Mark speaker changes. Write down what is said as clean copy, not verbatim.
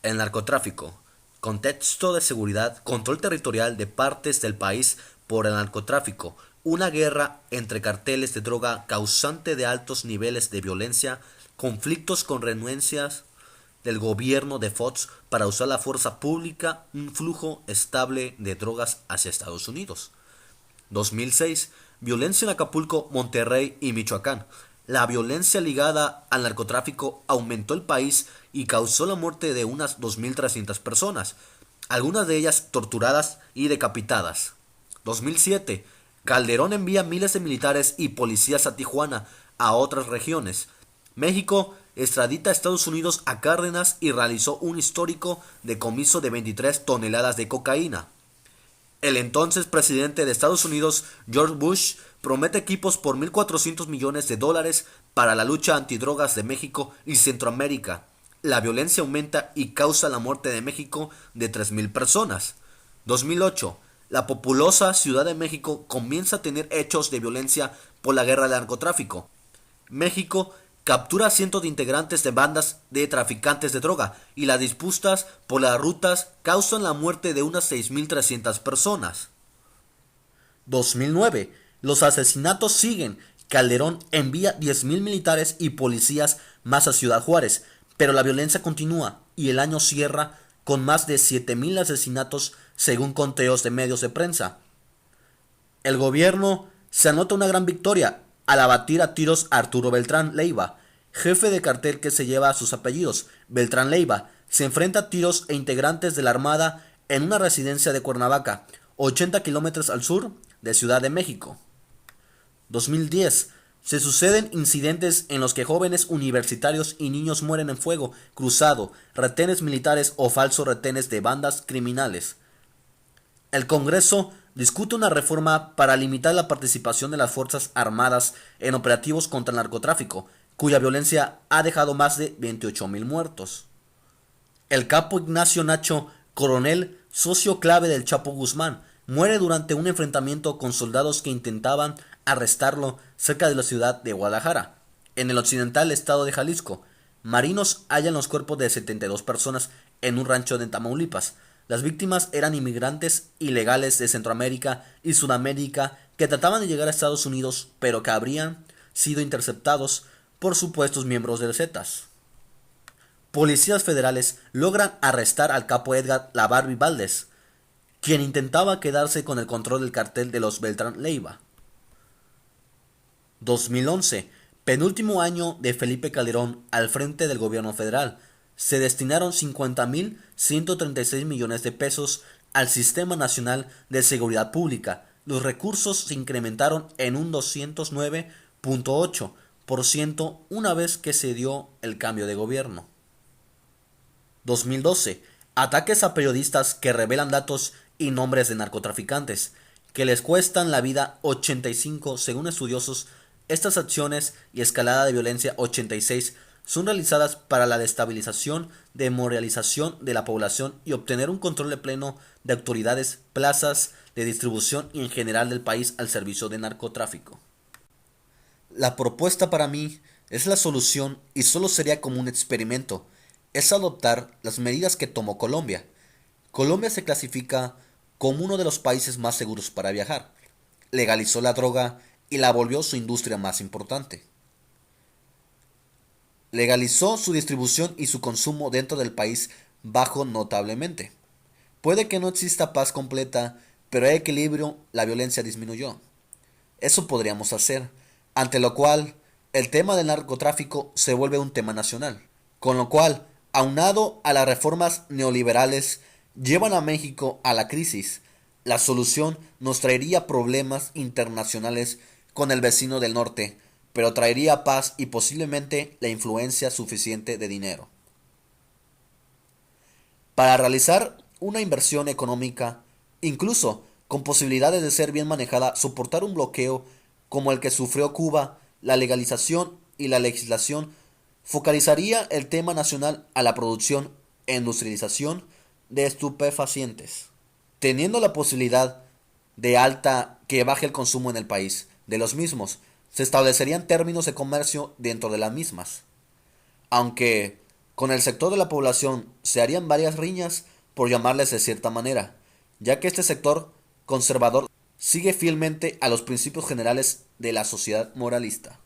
Speaker 1: El narcotráfico. Contexto de seguridad, control territorial de partes del país por el narcotráfico. Una guerra entre carteles de droga causante de altos niveles de violencia, conflictos con renuencias del gobierno de Fox para usar la fuerza pública, un flujo estable de drogas hacia Estados Unidos. 2006. Violencia en Acapulco, Monterrey y Michoacán. La violencia ligada al narcotráfico aumentó el país y causó la muerte de unas 2.300 personas, algunas de ellas torturadas y decapitadas. 2007. Calderón envía miles de militares y policías a Tijuana, a otras regiones. México extradita a Estados Unidos a Cárdenas y realizó un histórico decomiso de 23 toneladas de cocaína. El entonces presidente de Estados Unidos, George Bush, promete equipos por $1.400 millones para la lucha antidrogas de México y Centroamérica. La violencia aumenta y causa la muerte de México de 3.000 personas. 2008. La populosa Ciudad de México comienza a tener hechos de violencia por la guerra del narcotráfico. México captura a cientos de integrantes de bandas de traficantes de droga y las disputas por las rutas causan la muerte de unas 6.300 personas. 2009. Los asesinatos siguen. Calderón envía 10.000 militares y policías más a Ciudad Juárez, pero la violencia continúa y el año cierra con más de 7.000 asesinatos según conteos de medios de prensa. El gobierno se anota una gran victoria al abatir a tiros a Arturo Beltrán Leiva, jefe de cartel que se lleva sus apellidos. Beltrán Leiva se enfrenta a tiros e integrantes de la Armada en una residencia de Cuernavaca, 80 kilómetros al sur de Ciudad de México. 2010. Se suceden incidentes en los que jóvenes universitarios y niños mueren en fuego cruzado, retenes militares o falsos retenes de bandas criminales. El Congreso discute una reforma para limitar la participación de las Fuerzas Armadas en operativos contra el narcotráfico, cuya violencia ha dejado más de 28.000 muertos. El capo Ignacio Nacho Coronel, socio clave del Chapo Guzmán, muere durante un enfrentamiento con soldados que intentaban arrestarlo cerca de la ciudad de Guadalajara, en el occidental estado de Jalisco. Marinos hallan los cuerpos de 72 personas en un rancho de Tamaulipas. Las víctimas eran inmigrantes ilegales de Centroamérica y Sudamérica que trataban de llegar a Estados Unidos, pero que habrían sido interceptados por supuestos miembros de los Zetas. Policías federales logran arrestar al capo Edgar La Barbie Valdés, quien intentaba quedarse con el control del cartel de los Beltrán Leiva. 2011. Penúltimo año de Felipe Calderón al frente del gobierno federal. Se destinaron 50.136 millones de pesos al Sistema Nacional de Seguridad Pública. Los recursos se incrementaron en un 209.8% una vez que se dio el cambio de gobierno. 2012. Ataques a periodistas que revelan datos y nombres de narcotraficantes, que les cuestan la vida 85 según estudiosos. Estas acciones y escalada de violencia 86 son realizadas para la destabilización, demoralización de la población y obtener un control pleno de autoridades, plazas de distribución y en general del país al servicio de narcotráfico. La propuesta para mí es la solución y solo sería como un experimento. Es adoptar las medidas que tomó Colombia. Colombia se clasifica como uno de los países más seguros para viajar. Legalizó la droga y la volvió su industria más importante. Legalizó su distribución y su consumo dentro del país bajó notablemente. Puede que no exista paz completa, pero hay equilibrio, la violencia disminuyó. Eso podríamos hacer, ante lo cual el tema del narcotráfico se vuelve un tema nacional, con lo cual, aunado a las reformas neoliberales, llevan a México a la crisis. La solución nos traería problemas internacionales con el vecino del norte, pero traería paz y posiblemente la influencia suficiente de dinero. Para realizar una inversión económica, incluso con posibilidades de ser bien manejada, soportar un bloqueo como el que sufrió Cuba, la legalización y la legislación focalizaría el tema nacional a la producción e industrialización de estupefacientes, teniendo la posibilidad de alta que baje el consumo en el país de los mismos. Se establecerían términos de comercio dentro de las mismas, aunque Con el sector de la población se harían varias riñas, por llamarles de cierta manera, ya que este sector conservador sigue fielmente a los principios generales de la sociedad moralista.